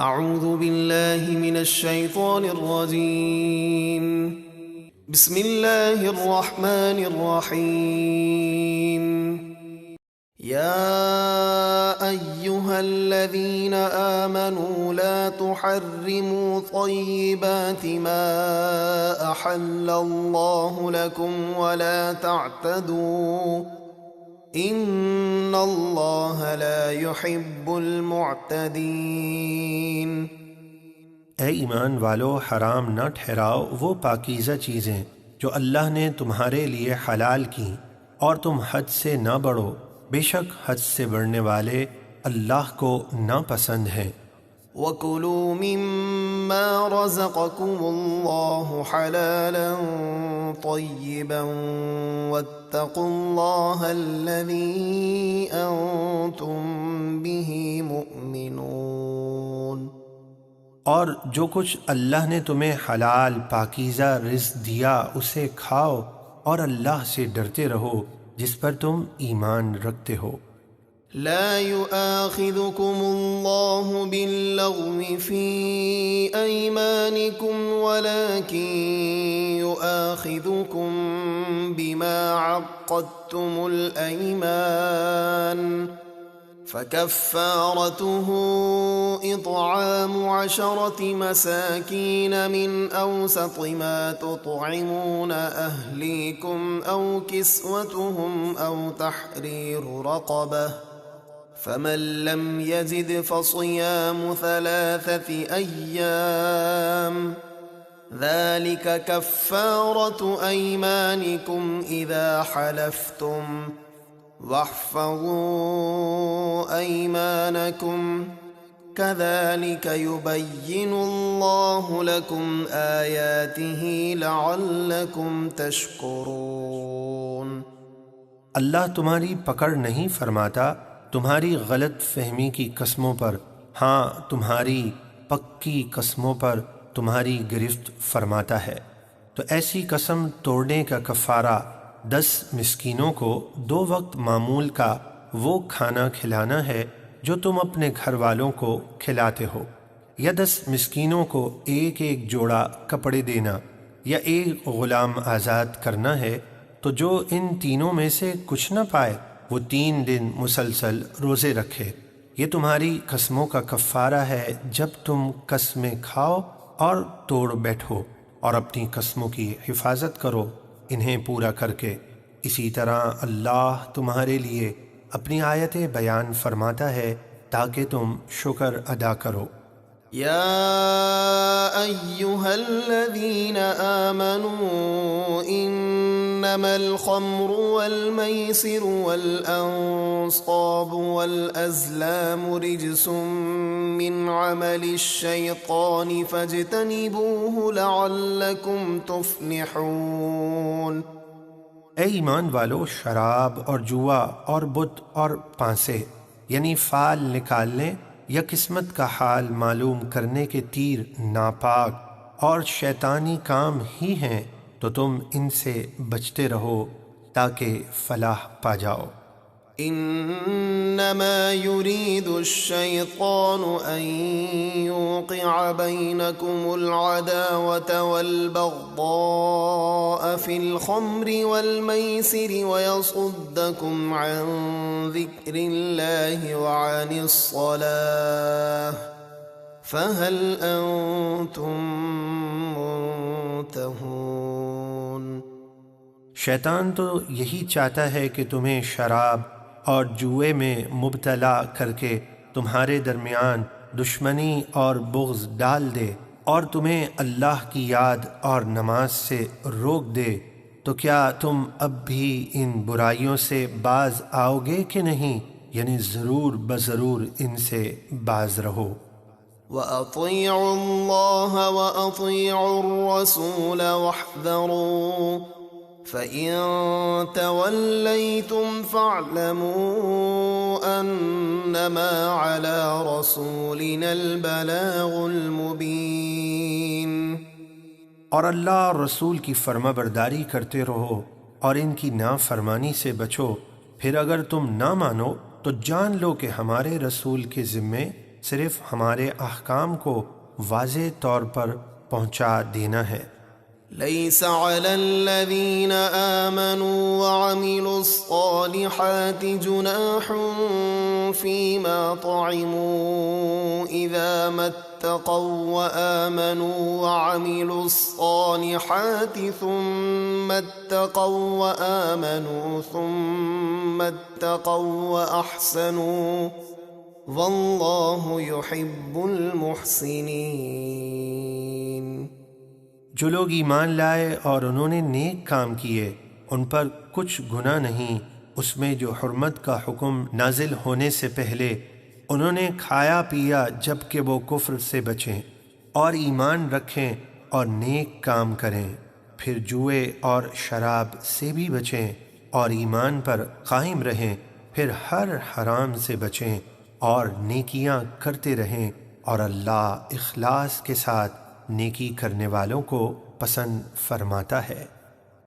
اعوذ باللہ من الشیطان الرجیم بسم اللہ الرحمن الرحیم یا ایہا الذین آمنوا لا تحرموا طیبات ما احل اللہ لکم ولا تعتدوا ان اللہ لا يحب المعتدین۔ اے ایمان والو، حرام نہ ٹھہراؤ وہ پاکیزہ چیزیں جو اللہ نے تمہارے لیے حلال کی، اور تم حد سے نہ بڑھو، بے شک حد سے بڑھنے والے اللہ کو ناپسند ہیں۔ وَكُلُوا مِمَّا رَزَقَكُمُ اللَّهُ حَلَالًا طَيِّبًا وَاتَّقُوا اللَّهَ الَّذِي أَنتُم بِهِ مُؤْمِنُونَ۔ اور جو کچھ اللہ نے تمہیں حلال پاکیزہ رزق دیا اسے کھاؤ، اور اللہ سے ڈرتے رہو جس پر تم ایمان رکھتے ہو۔ لا يؤاخذكم الله باللغو في أيمانكم ولكن يؤاخذكم بما عقدتم الأيمان فكفارته إطعام 10 مساكين من أوسط ما تطعمون أهليكم أو كسوتهم أو تحرير رقبة فمن لم يجد فصيام 3 أيام ذلك كفارة أيمانكم إذا حلفتم واحفظوا أيمانكم كذلك يبين الله لكم آياته لعلكم تشكرون۔ اللہ تمہاری پکڑ نہیں فرماتا تمہاری غلط فہمی کی قسموں پر، ہاں تمہاری پکی قسموں پر تمہاری گرفت فرماتا ہے۔ تو ایسی قسم توڑنے کا کفارہ 10 مسکینوں کو 2 وقت معمول کا وہ کھانا کھلانا ہے جو تم اپنے گھر والوں کو کھلاتے ہو، یا 10 مسکینوں کو ایک جوڑا کپڑے دینا، یا 1 غلام آزاد کرنا ہے۔ تو جو ان تینوں میں سے کچھ نہ پائے وہ 3 دن مسلسل روزے رکھے۔ یہ تمہاری قسموں کا کفارہ ہے جب تم قسمیں کھاؤ اور توڑ بیٹھو، اور اپنی قسموں کی حفاظت کرو انہیں پورا کر کے۔ اسی طرح اللہ تمہارے لیے اپنی آیتیں بیان فرماتا ہے تاکہ تم شکر ادا کرو۔ یا ایہا الذین آمنوا انما الخمر والمیسر والانصاب والازلام رجس من عمل الشیطان فاجتنبوه لعلکم تفلحون۔ اے ایمان والو، شراب اور جوا اور بت اور پانسے یعنی فال نکالنے یا قسمت کا حال معلوم کرنے کے تیر ناپاک اور شیطانی کام ہی ہیں، تو تم ان سے بچتے رہو تاکہ فلاح پا جاؤ۔ انما يريد الشيطان ان يوقع بينكم العداوة والبغضاء في الخمر والميسر ويصدكم عن ذكر الله وعن الصلاة فهل انتم منتهون۔ شیطان تو یہی چاہتا ہے کہ تمہیں شراب اور جوئے میں مبتلا کر کے تمہارے درمیان دشمنی اور بغض ڈال دے، اور تمہیں اللہ کی یاد اور نماز سے روک دے۔ تو کیا تم اب بھی ان برائیوں سے باز آؤ گے کہ نہیں؟ یعنی ضرور بضرور ان سے باز رہو۔ وَأَطِيعُوا اللَّهَ وَأَطِيعُوا الرَّسُولَ وَاحْذَرُوا فَإِن تَوَلَّيْتُمْ فَاعْلَمُوا أَنَّمَا عَلَى رَسُولِنَا الْبَلَاغُ الْمُبِينُ۔ اور اللہ اور رسول کی فرما برداری کرتے رہو اور ان کی نافرمانی سے بچو، پھر اگر تم نہ مانو تو جان لو کہ ہمارے رسول کے ذمے صرف ہمارے احکام کو واضح طور پر پہنچا دینا ہے۔ ليس على الذين آمنوا وعملوا الصالحات جناح فيما طعموا إذا ما اتقوا وآمنوا وعملوا الصالحات ثم اتقوا وآمنوا ثم اتقوا وأحسنوا والله يحب المحسنين۔ جو لوگ ایمان لائے اور انہوں نے نیک کام کیے ان پر کچھ گناہ نہیں اس میں جو حرمت کا حکم نازل ہونے سے پہلے انہوں نے کھایا پیا جب کہ وہ کفر سے بچیں اور ایمان رکھیں اور نیک کام کریں، پھر جوئے اور شراب سے بھی بچیں اور ایمان پر قائم رہیں، پھر ہر حرام سے بچیں اور نیکیاں کرتے رہیں، اور اللہ اخلاص کے ساتھ نیکی کرنے والوں کو پسند فرماتا ہے۔